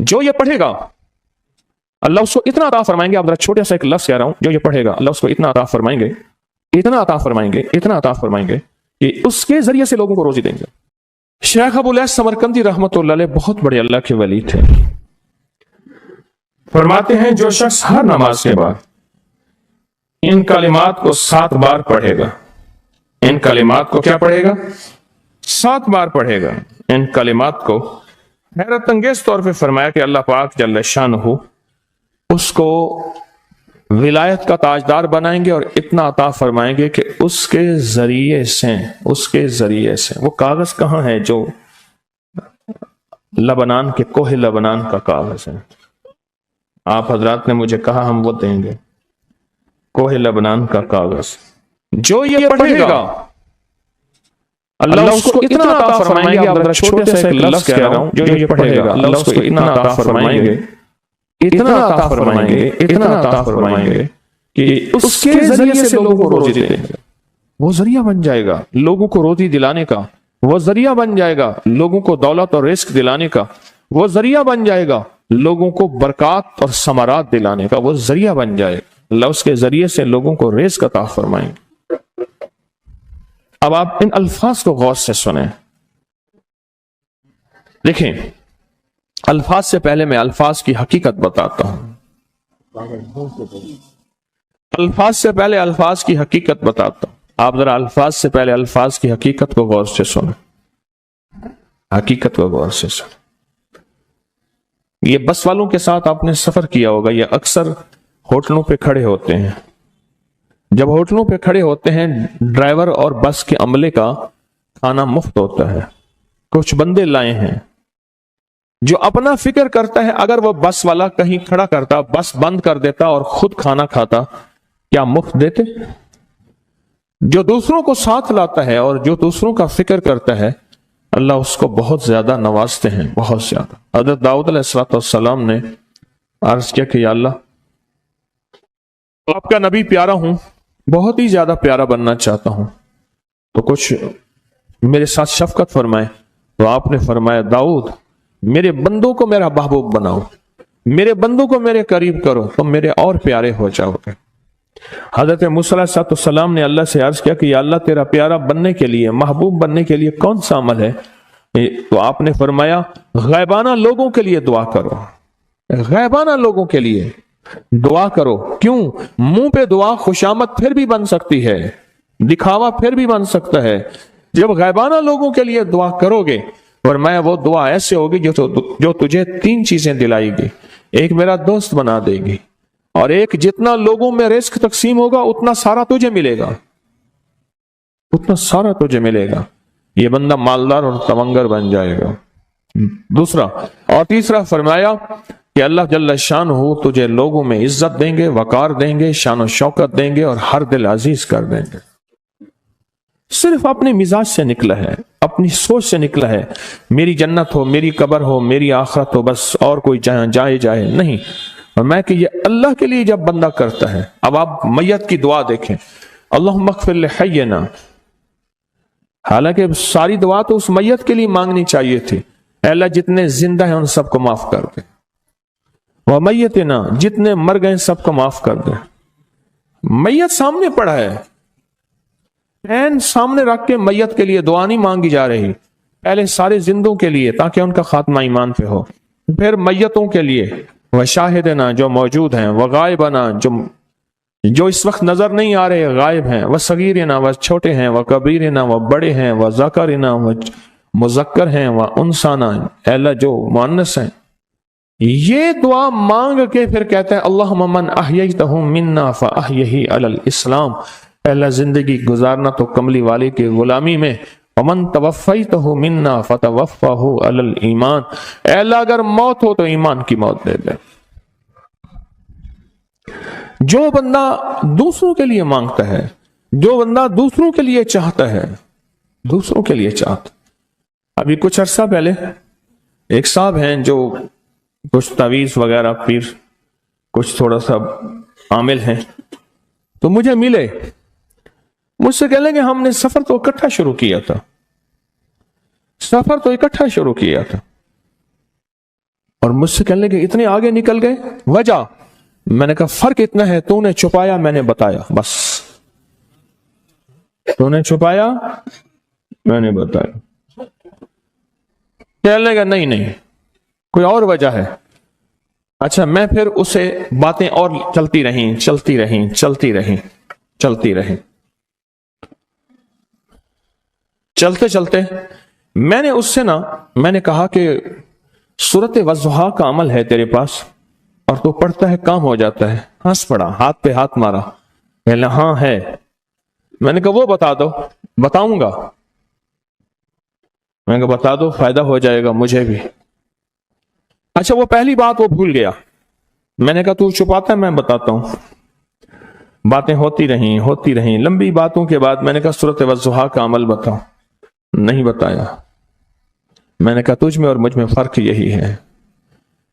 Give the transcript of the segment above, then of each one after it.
جو یہ پڑھے گا اللہ اس کو اتنا عطا فرمائیں گے. آپ ذرا چھوٹا سا ایک لفظ کہہ رہا ہوں, جو یہ پڑھے گا اللہ اس کو اتنا عطا فرمائیں گے, اتنا عطا فرمائیں گے, اتنا عطا فرمائیں گے کہ اس کے ذریعے سے لوگوں کو روزی دیں گے. شیخ ابو الیاس سمرقندی رحمۃ اللہ علیہ بہت بڑے اللہ کے ولی تھے. فرماتے ہیں جو شخص ہر نماز کے بعد ان کلمات کو 7 بار پڑھے گا, ان کلمات کو کیا پڑھے گا؟ 7 بار پڑھے گا. ان کلمات کو حیرت انگیز طور پہ فرمایا کہ اللہ پاک جل شانہ اس کو ولایت کا تاجدار بنائیں گے اور اتنا عطا فرمائیں گے کہ اس کے ذریعے سے وہ کاغذ کہاں ہے جو لبنان کے کوہ لبنان کا کاغذ ہے, آپ حضرات نے مجھے کہا ہم وہ دیں گے. کوہ لبنان کا کاغذ جو یہ پڑھے گا اللہ اس کو اتنا عطا فرمائیں گے. آپ ذرا چھوٹے سے ایک لفظ کہہ رہا ہوں, جو یہ پڑھے گا اللہ اس کو اتنا عطا فرمائیں گے, اتنا عطا فرمائیں گے, اتنا عطا فرمائیں گے کہ اس کے ذریعے سے لوگوں کو روزی دیں گے. وہ ذریعہ بن جائے گا لوگوں کو روزی دلانے کا, وہ ذریعہ بن جائے گا لوگوں کو دولت اور رزق دلانے کا, وہ ذریعہ بن جائے گا لوگوں کو برکات اور ثمرات دلانے کا, وہ ذریعہ بن جائے گا. اللہ اس کے ذریعے سے لوگوں کو رزق عطا فرمائیں گے. اب آپ ان الفاظ کو غور سے سنیں. دیکھیں, الفاظ سے پہلے میں الفاظ کی حقیقت بتاتا ہوں. الفاظ سے پہلے الفاظ کی حقیقت بتاتا ہوں. آپ ذرا الفاظ سے پہلے الفاظ کی حقیقت کو غور سے سنیں, حقیقت کو غور سے سنیں. یہ بس والوں کے ساتھ آپ نے سفر کیا ہوگا, یہ اکثر ہوٹلوں پہ کھڑے ہوتے ہیں. جب ہوٹلوں پہ کھڑے ہوتے ہیں ڈرائیور اور بس کے عملے کا کھانا مفت ہوتا ہے. کچھ بندے لائے ہیں جو اپنا فکر کرتا ہے اگر وہ بس والا کہیں کھڑا کرتا, بس بند کر دیتا اور خود کھانا کھاتا, کیا مفت دیتے؟ جو دوسروں کو ساتھ لاتا ہے اور جو دوسروں کا فکر کرتا ہے اللہ اس کو بہت زیادہ نوازتے ہیں, بہت زیادہ. حضرت داؤد علیہ السلام نے عرض کیا کہ یا اللہ آپ کا نبی پیارا ہوں, بہت ہی زیادہ پیارا بننا چاہتا ہوں, تو کچھ میرے ساتھ شفقت فرمائے. تو آپ نے فرمایا داؤد میرے بندوں کو میرا محبوب بناؤ, میرے بندوں کو میرے قریب کرو, تم میرے اور پیارے ہو جاؤ گے. حضرت موسیٰ علیہ السلام نے اللہ سے عرض کیا کہ یا اللہ تیرا پیارا بننے کے لیے, محبوب بننے کے لیے کون سا عمل ہے؟ تو آپ نے فرمایا غیبانہ لوگوں کے لیے دعا کرو, غیبانہ لوگوں کے لیے دعا کرو. کیوں؟ منہ پہ دعا خوشامد پھر بھی بن سکتی ہے, دکھاوا پھر بھی بن سکتا ہے. جب غیبانہ لوگوں کے لیے دعا کرو گے فرمایا وہ دعا ایسے ہوگی جو تجھے 3 چیزیں دلائے گی. ایک میرا دوست بنا دے گی, اور ایک جتنا لوگوں میں رزق تقسیم ہوگا اتنا سارا تجھے ملے گا, اتنا سارا تجھے ملے گا. یہ بندہ مالدار اور تونگر بن جائے گا. دوسرا اور تیسرا فرمایا کہ اللہ جل شانہ تجھے لوگوں میں عزت دیں گے, وقار دیں گے, شان و شوکت دیں گے اور ہر دل عزیز کر دیں گے. صرف اپنے مزاج سے نکلا ہے, اپنی سوچ سے نکلا ہے, میری جنت ہو, میری قبر ہو, میری آخرت ہو, بس اور کوئی جائے نہیں. اور میں کہ یہ اللہ کے لیے جب بندہ کرتا ہے. اب آپ میت کی دعا دیکھیں, اللہم اغفر لحینا, حالانکہ ساری دعا تو اس میت کے لیے مانگنی چاہیے تھی. اے اللہ جتنے زندہ ہیں ان سب کو معاف کر دے, ومیتنا جتنے مر گئے سب کو معاف کر دے. میت سامنے پڑا ہے, پین سامنے رکھ کے میت کے لیے دعا نہیں مانگی جا رہی. پہلے سارے زندوں کے لیے تاکہ ان کا خاتمہ ایمان پہ ہو, پھر میتوں کے لیے, وشاہدنا جو موجود ہیں, وغائبنا جو اس وقت نظر نہیں آ رہے غائب ہیں, وصغیرنا وہ چھوٹے ہیں, وکبیرنا وہ بڑے ہیں, وذکرنا وہ مذکر ہیں, وانثانا اے اللہ جو مؤنث ہیں. یہ دعا مانگ کے پھر کہتے ہیں اللہم من احییتہ منا فاحیہ علی الاسلام, اے اللہ زندگی گزارنا تو کملی والے کی غلامی میں, ومن توفیتہ منا فتوفہ علی الایمان, اے اللہ اگر موت ہو تو ایمان کی موت دے دے. جو بندہ دوسروں کے لیے مانگتا ہے, جو بندہ دوسروں کے لیے چاہتا ہے, دوسروں کے لیے چاہتا. ابھی کچھ عرصہ پہلے ایک صاحب ہیں جو کچھ تعویذ وغیرہ پیر کچھ تھوڑا سا عامل ہیں, تو مجھے ملے, مجھ سے کہنے کہ ہم نے سفر تو اکٹھا شروع کیا تھا, سفر تو اکٹھا شروع کیا تھا, اور مجھ سے کہنے لگے اتنے آگے نکل گئے، وجہ؟ میں نے کہا فرق اتنا ہے، تو نے چھپایا میں نے بتایا، بس تو نے چھپایا میں نے بتایا۔ کہنے لگا نہیں کوئی اور وجہ ہے۔ اچھا، میں پھر اسے باتیں اور چلتی رہیں۔ چلتے چلتے میں نے اس سے میں نے کہا کہ سورت والضحیٰ کا عمل ہے تیرے پاس اور تو پڑھتا ہے کام ہو جاتا ہے۔ ہنس پڑا، ہاتھ پہ ہاتھ مارا، کہنے لگا ہاں ہے۔ میں نے کہا وہ بتا دو۔ بتاؤں گا، میں نے کہا بتا دو، فائدہ ہو جائے گا مجھے بھی۔ اچھا، وہ پہلی بات وہ بھول گیا۔ میں نے کہا تو چھپاتا ہے میں بتاتا ہوں۔ باتیں ہوتی رہیں لمبی باتوں کے بعد میں نے کہا سورت والضحیٰ کا عمل بتاؤ، نہیں بتایا۔ میں نے کہا تجھ میں اور مجھ میں فرق یہی ہے،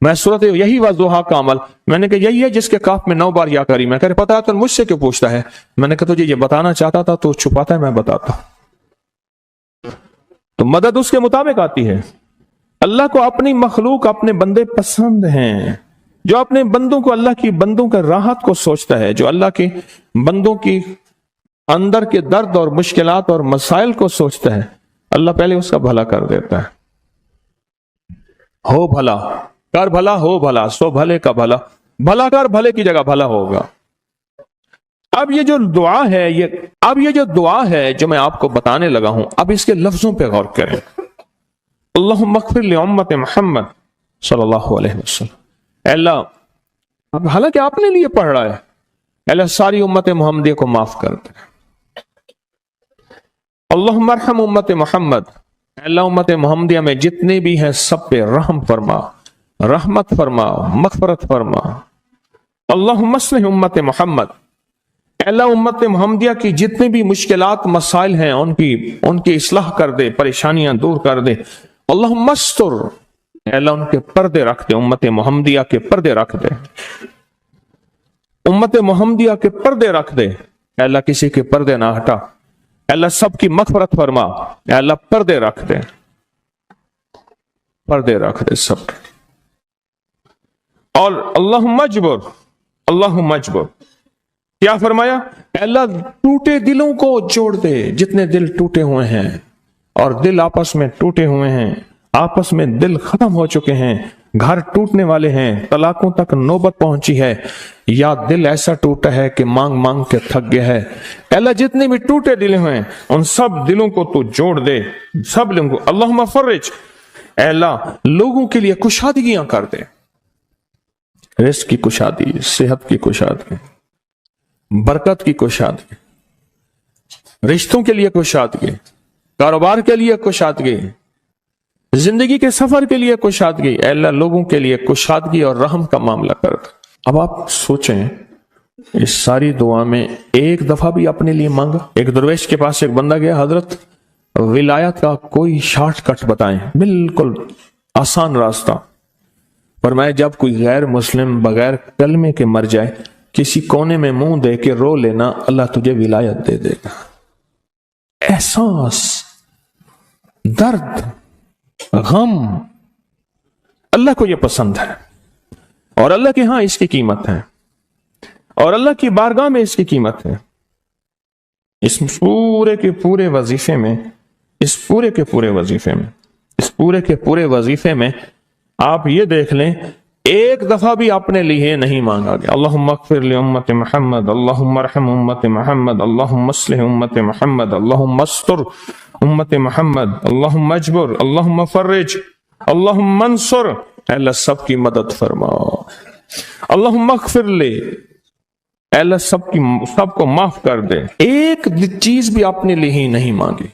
میں سورت یہی والضحیٰ کا عمل، میں نے کہا یہی ہے جس کے کاف میں 9 بار یا کری۔ میں کہہ رہے پتا ہے تو مجھ سے کیوں پوچھتا ہے؟ میں نے کہا تجھے یہ بتانا چاہتا تھا تو چھپاتا ہے میں بتاتا۔ تو مدد اس کے مطابق آتی ہے۔ اللہ کو اپنی مخلوق، اپنے بندے پسند ہیں۔ جو اپنے بندوں کو، اللہ کی بندوں کا راحت کو سوچتا ہے، جو اللہ کے بندوں کی اندر کے درد اور مشکلات اور مسائل کو سوچتا ہے، اللہ پہلے اس کا بھلا کر دیتا ہے۔ ہو بھلا، کر بھلا، ہو بھلا، سو بھلے کا بھلا، بھلا کر بھلے کی جگہ بھلا ہوگا۔ اب یہ جو دعا ہے جو میں آپ کو بتانے لگا ہوں، اب اس کے لفظوں پہ غور کریں۔ اللہم اغفر لامت محمد صلی اللہ علیہ وسلم۔ اے اللہ، اب حالانکہ آپ نے لیے پڑھ رہا ہے، اے اللہ ساری امت محمدیہ کو معاف کر دے۔ اللہم ارحم امت محمد، اے اللہ امت محمدیہ میں جتنے بھی ہیں سب پہ رحم فرما، رحمت فرما، مغفرت فرما۔ اللہم اصلح امت محمد، اے اللہ امت محمدیہ کی جتنے بھی مشکلات مسائل ہیں ان کی اصلاح کر دے، پریشانیاں دور کر دے۔ اللہم استر، اے اللہ ان کے پردے رکھ دے، امت محمدیہ کے پردے رکھ دے، امت محمدیہ کے پردے رکھ دے۔ اے اللہ کسی کے پردے نہ ہٹا، اے اللہ سب کی مغفرت فرما، اے اللہ پردے رکھ دے، پردے رکھ دے سب۔ اور اللہم اجبر، کیا فرمایا؟ اے اللہ ٹوٹے دلوں کو جوڑ دے، جتنے دل ٹوٹے ہوئے ہیں اور دل آپس میں ٹوٹے ہوئے ہیں، آپس میں دل ختم ہو چکے ہیں، گھر ٹوٹنے والے ہیں، طلاقوں تک نوبت پہنچی ہے، یا دل ایسا ٹوٹا ہے کہ مانگ مانگ کے تھک گیا ہے۔ اے اللہ جتنے بھی ٹوٹے دل ہیں ان سب دلوں کو تو جوڑ دے، سب دلوں کو۔ اللہم فرج، اے اللہ لوگوں کے لیے کشادگیاں کر دے، رزق کی کشادگی، صحت کی کشادگی، برکت کی کشادگی، رشتوں کے لیے کشادگی، کاروبار کے لیے کشادگی، زندگی کے سفر کے لیے کشادگی۔ اے اللہ لوگوں کے لیے کشادگی اور رحم کا معاملہ کر دے۔ اب آپ سوچیں، اس ساری دعا میں ایک دفعہ بھی اپنے لیے مانگا؟ ایک درویش کے پاس ایک بندہ گیا، حضرت ولایت کا کوئی شارٹ کٹ بتائیں، بالکل آسان راستہ۔ فرمایا جب کوئی غیر مسلم بغیر کلمے کے مر جائے، کسی کونے میں منہ دے کے رو لینا، اللہ تجھے ولایت دے دے گا۔ احساس، درد، غم، اللہ کو یہ پسند ہے، اور اللہ کے ہاں اس کی قیمت ہے، اور اللہ کی بارگاہ میں اس کی قیمت ہے۔ اس پورے کے پورے وظیفے میں آپ یہ دیکھ لیں، ایک دفعہ بھی اپنے لیے نہیں مانگا گیا۔ اللہم اغفر لامت محمد، اللہم ارحم امت محمد، اللہم اصلح امت محمد، اللہم استر امت محمد، اللہم اجبر، اللہم فرج، اللہم منصر، اے اللہ سب کی مدد فرما، اللہم اغفر لے، اے اللہ سب کو معاف کر دے۔ ایک چیز بھی اپنے لیے ہی نہیں مانگی۔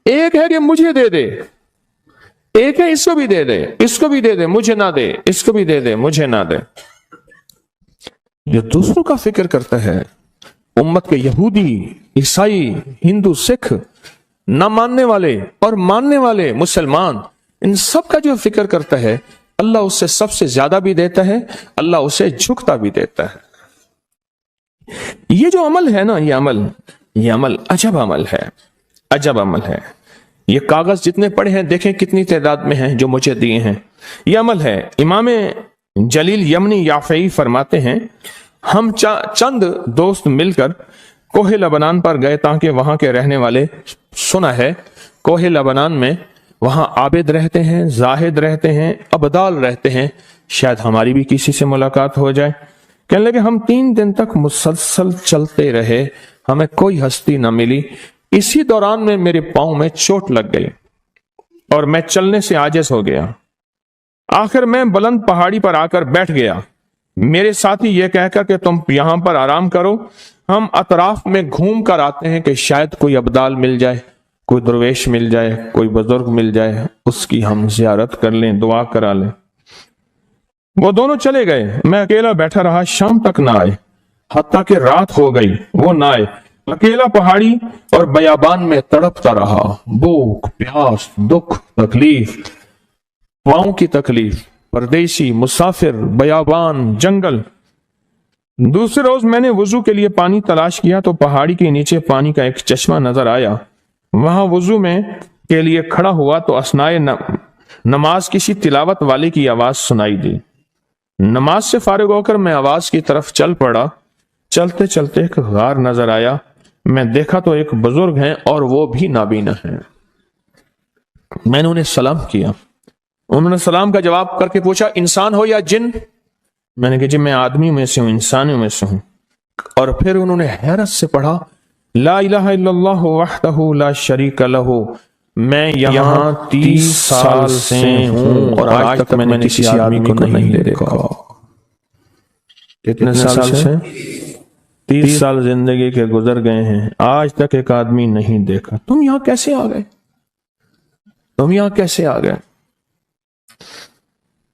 ایک ہے کہ مجھے دے دے، ایک ہے اس کو بھی دے دے، اس کو بھی دے دے، مجھے نہ دے، اس کو بھی دے دے، مجھے نہ دے۔ یہ دوسروں کا فکر کرتا ہے، امت کے یہودی، عیسائی، ہندو، سکھ، نہ ماننے والے اور ماننے والے مسلمان، ان سب کا جو فکر کرتا ہے، اللہ اس سے سب سے زیادہ بھی دیتا ہے، اللہ اسے جھکتا بھی دیتا ہے۔ یہ جو عمل ہے نا، یہ عمل عجب عمل ہے۔ یہ کاغذ جتنے پڑے ہیں دیکھیں کتنی تعداد میں ہیں جو مجھے دیے ہیں۔ یہ عمل ہے۔ امام جلیل یمنی یافعی فرماتے ہیں ہم چند دوست مل کر کوہ لبنان پر گئے تاکہ وہاں کے رہنے والے، سنا ہے کوہ لبنان میں وہاں عابد رہتے ہیں، زاہد رہتے ہیں، ابدال رہتے ہیں، شاید ہماری بھی کسی سے ملاقات ہو جائے۔ کہنے لگے ہم 3 دن تک مسلسل چلتے رہے، ہمیں کوئی ہستی نہ ملی۔ اسی دوران میں میرے پاؤں میں چوٹ لگ گئی اور میں چلنے سے عاجز ہو گیا۔ آخر میں بلند پہاڑی پر آ کر بیٹھ گیا۔ میرے ساتھی یہ کہہ کر کہ تم یہاں پر آرام کرو، ہم اطراف میں گھوم کر آتے ہیں کہ شاید کوئی ابدال مل جائے، کوئی درویش مل جائے، کوئی بزرگ مل جائے، اس کی ہم زیارت کر لیں، دعا کرا لیں۔ وہ دونوں چلے گئے، میں اکیلا بیٹھا رہا، شام تک نہ آئے، حتیٰ کہ رات ہو گئی وہ نہ آئے۔ اکیلا پہاڑی اور بیابان میں تڑپتا رہا، بھوک، پیاس، دکھ، تکلیف، پاؤں کی تکلیف، پردیسی، مسافر، بیابان، جنگل۔ دوسرے روز میں نے وضو کے لیے پانی تلاش کیا تو پہاڑی کے نیچے پانی کا ایک چشمہ نظر آیا۔ وہاں وضو میں کے لیے کھڑا ہوا تو اثناء نماز کسی تلاوت والے کی آواز سنائی دی۔ نماز سے فارغ ہو کر میں آواز کی طرف چل پڑا۔ چلتے چلتے ایک غار نظر آیا، میں دیکھا تو ایک بزرگ ہیں اور وہ بھی نابینا ہیں۔ میں نے انہیں سلام کیا، انہوں نے سلام کا جواب کر کے پوچھا انسان ہو یا جن؟ میں نے کہا جی میں آدمیوں میں سے ہوں، انسانوں میں سے ہوں۔ اور پھر انہوں نے حیرت سے پڑھا لا الہ الا اللہ وحدہ لا شریک لہ، میں یہاں 30 سال سے ہوں اور آج تک میں نے کسی آدمی کو نہیں دیکھا۔ کتنے سال سے؟ 30 سال زندگی کے گزر گئے ہیں، آج تک ایک آدمی نہیں دیکھا۔ تم یہاں کیسے آ گئے؟ تم یہاں کیسے آ گئے؟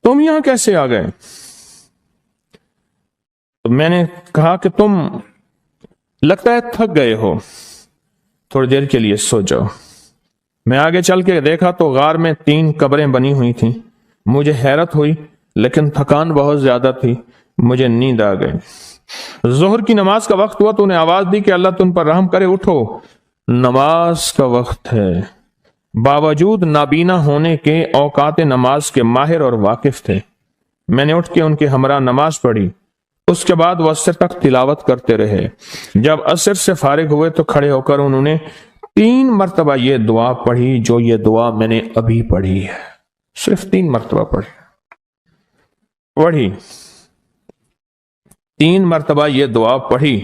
تم یہاں کیسے آ گئے؟ تو میں نے کہا کہ تم لگتا ہے تھک گئے ہو، تھوڑی دیر کے لیے سو جاؤ۔ میں آگے چل کے دیکھا تو غار میں 3 قبریں بنی ہوئی تھیں۔ مجھے حیرت ہوئی لیکن تھکان بہت زیادہ تھی، مجھے نیند آ گئی۔ ظہر کی نماز کا وقت ہوا تو انہیں آواز دی کہ اللہ تم پر رحم کرے، اٹھو نماز کا وقت ہے۔ باوجود نابینا ہونے کے اوقات نماز کے ماہر اور واقف تھے۔ میں نے اٹھ کے ان کے ہمراہ نماز پڑھی، اس کے بعد وہ عصر تک تلاوت کرتے رہے۔ جب عصر سے فارغ ہوئے تو کھڑے ہو کر انہوں نے 3 مرتبہ یہ دعا پڑھی جو یہ دعا میں نے ابھی پڑھی ہے، صرف 3 مرتبہ پڑھی 3 مرتبہ یہ دعا پڑھی۔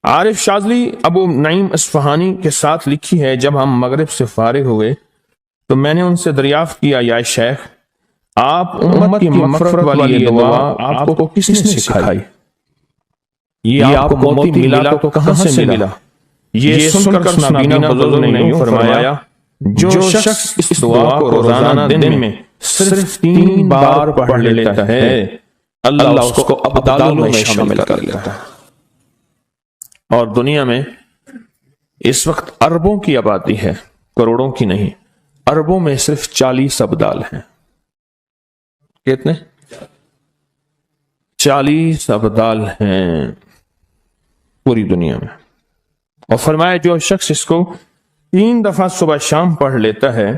عارف شاذلی ابو نعیم اصفہانی کے ساتھ لکھی ہے جب ہم مغرب سے فارغ ہوئے تو میں نے ان سے دریافت کیا یا شیخ آپ امت کی مغفرت والی یہ دعا آپ کو کس نے سکھائی؟ یہ آپ کو موتی ملا تو کہاں سے ملا؟ یہ سن کر نابینا بزرگ نے یوں فرمایا جو شخص اس دعا کو روزانہ دن میں صرف 3 بار پڑھ لیتا ہے اللہ اس کو ابدالوں میں شامل کر لیتا ہے۔ اور دنیا میں اس وقت اربوں کی آبادی ہے، کروڑوں کی نہیں، اربوں میں صرف 40 ابدال ہیں۔ کتنے؟ 40 ابدال ہیں پوری دنیا میں۔ اور فرمایا جو شخص اس کو 3 دفعہ صبح شام پڑھ لیتا ہے،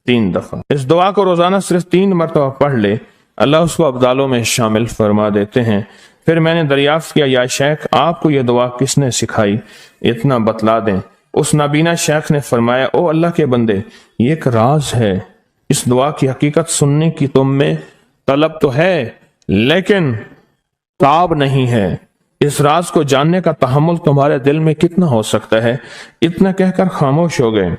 3 دفعہ اس دعا کو روزانہ صرف 3 مرتبہ پڑھ لے، اللہ اس کو ابدالوں میں شامل فرما دیتے ہیں۔ پھر میں نے دریافت کیا یا شیخ آپ کو یہ دعا کس نے سکھائی؟ اتنا بتلا دیں۔ اس نابینا شیخ نے فرمایا او اللہ کے بندے، یہ ایک راز ہے، اس دعا کی حقیقت سننے کی تم میں طلب تو ہے لیکن تاب نہیں ہے، اس راز کو جاننے کا تحمل تمہارے دل میں کتنا ہو سکتا ہے؟ اتنا کہہ کر خاموش ہو گئے۔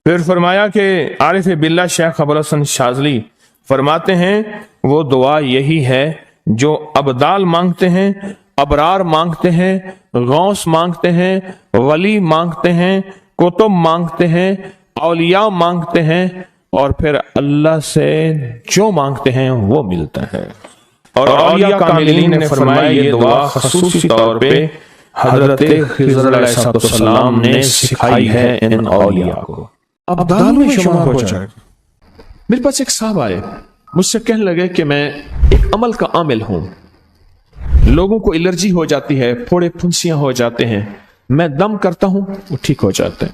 پھر فرمایا کہ عارف باللہ شیخ ابوالحسن شاذلی فرماتے ہیں وہ دعا یہی ہے جو ابدال مانگتے ہیں، ابرار مانگتے ہیں، غوث مانگتے ہیں، ولی مانگتے ہیں، کتب مانگتے ہیں، اولیاء مانگتے ہیں، اور پھر اللہ سے جو مانگتے ہیں وہ ملتا ہے۔ اور اولیاء کاملین نے فرمایا یہ دعا خصوصی طور پہ حضرت خضر علیہ السلام نے سکھائی ہے ان اولیاء کو۔ ابدال میں شمار ہو جائے۔ میرے پاس ایک صاحب آئے، مجھ سے کہنے لگے کہ میں ایک عمل کا عامل ہوں، لوگوں کو الرجی ہو جاتی ہے، پھوڑے پھنسیاں ہو جاتے ہیں، میں دم کرتا ہوں وہ ٹھیک ہو جاتے ہیں۔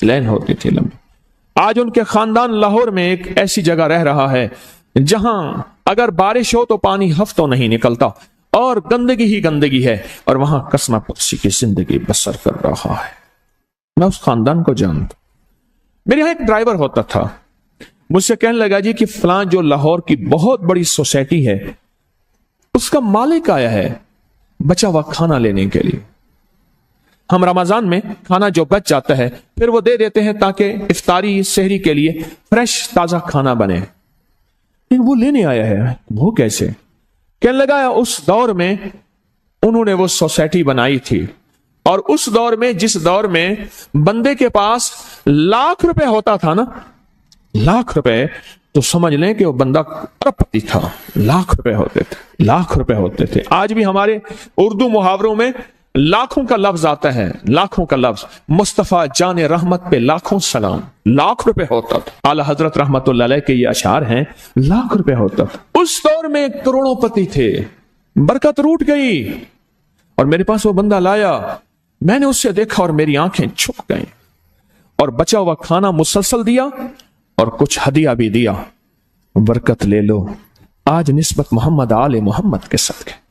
لین ہوتی تھی لمبی. آج ان کے خاندان لاہور میں ایک ایسی جگہ رہ رہا ہے جہاں اگر بارش ہو تو پانی ہفتوں نہیں نکلتا اور گندگی ہی گندگی ہے، اور وہاں کسنا پکسی کی زندگی بسر کر رہا ہے. میں اس خاندان کو جانتا. میرے یہاں ایک ڈرائیور ہوتا تھا، مجھ سے کہنے لگا جی کہ فلاں جو لاہور کی بہت بڑی سوسائٹی ہے اس کا مالک آیا ہے بچا ہوا کھانا لینے کے لیے. ہم رمضان میں کھانا جو بچ جاتا ہے پھر وہ دے دیتے ہیں تاکہ افطاری سحری کے لیے فریش تازہ کھانا بنے. لیکن وہ لینے آیا ہے. وہ کیسے؟ کہنے لگا اس دور میں انہوں نے وہ سوسائٹی بنائی تھی، اور اس دور میں جس دور میں بندے کے پاس لاکھ روپے ہوتا تھا نا، لاکھ روپے، تو سمجھ لیں کہ وہ بندہ ارب پتی تھا. لاکھ روپے ہوتے تھے، لاکھ روپے ہوتے تھے. آج بھی ہمارے اردو محاوروں میں لاکھوں کا لفظ آتا ہے، لاکھوں کا لفظ. مصطفیٰ جان رحمت پہ لاکھوں سلام. لاکھ روپے ہوتا تھا. اعلی حضرت رحمت اللہ علیہ کے یہ اشعار ہیں، لاکھ روپے ہوتا تھا. اس دور میں کروڑوں پتی تھے. برکت روٹ گئی اور میرے پاس وہ بندہ لایا. میں نے اس سے دیکھا اور میری آنکھیں چھپ گئیں، اور بچا ہوا کھانا مسلسل دیا اور کچھ ہدیہ بھی دیا. برکت لے لو. آج نسبت محمد آل محمد کے صدقے،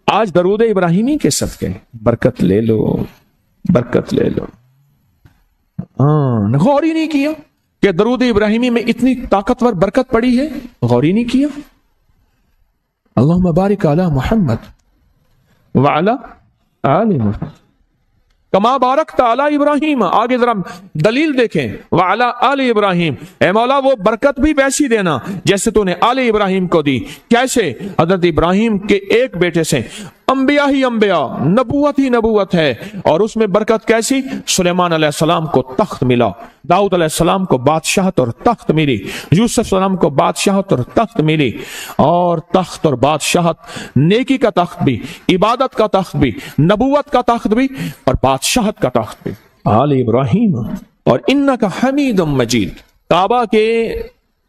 آج درود ابراہیمی کے صدقے برکت لے لو، برکت لے لو. غور ہی نہیں کیا کہ درود ابراہیمی میں اتنی طاقتور برکت پڑی ہے. غور ہی نہیں کیا. اللہم بارک علی محمد وعلی آل محمد کما بارکت علی ابراہیم. آگے ذرا دلیل دیکھیں، وعلی آل ابراہیم. اے مولا وہ برکت بھی ویسی دینا جیسے تو نے آل ابراہیم کو دی. کیسے؟ حضرت ابراہیم کے ایک بیٹے سے انبیاء ہی انبیاء، نبوت ہی نبوت ہے. اور اس میں برکت کیسی؟ سلیمان علیہ السلام کو تخت ملا، داؤد علیہ السلام کو بادشاہت اور تخت ملی، یوسف علیہ السلام کو بادشاہت اور تخت ملی. اور تخت اور بادشاہت، نیکی کا تخت بھی، عبادت کا تخت بھی، نبوت کا تخت بھی، اور بادشاہت کا تخت بھی. آل ابراہیم. اور انک حمید مجید.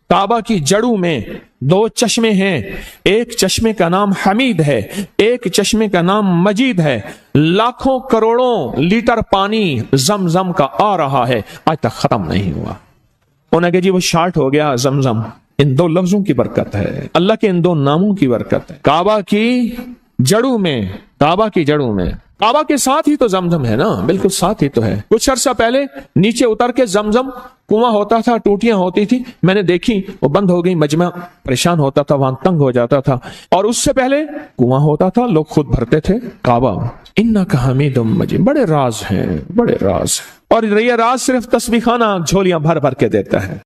کعبہ کی جڑوں میں دو چشمے ہیں. ایک چشمے کا نام حمید ہے، ایک چشمے کا نام مجید ہے. لاکھوں کروڑوں لیٹر پانی زمزم کا آ رہا ہے، آج تک ختم نہیں ہوا. انہوں نے کہا جی وہ شارٹ ہو گیا زمزم. ان دو لفظوں کی برکت ہے، اللہ کے ان دو ناموں کی برکت ہے. کعبہ کی جڑوں میں، کعبہ کی جڑوں میں. کعبہ کے ساتھ ہی تو زمزم ہے نا، بالکل ساتھ ہی تو ہے. کچھ عرصہ پہلے نیچے اتر کے زمزم کنواں ہوتا تھا، ٹوٹیاں ہوتی تھی، میں نے دیکھی وہ بند ہو گئی. مجمع پریشان ہوتا تھا، وہاں تنگ ہو جاتا تھا. اور اس سے پہلے کنواں ہوتا تھا، لوگ خود بھرتے تھے. کعبہ انک حمید مجید. بڑے راز ہیں، بڑے راز ہیں. اور یہ راز صرف تسبیح خانہ جھولیاں بھر بھر کے دیتا ہے.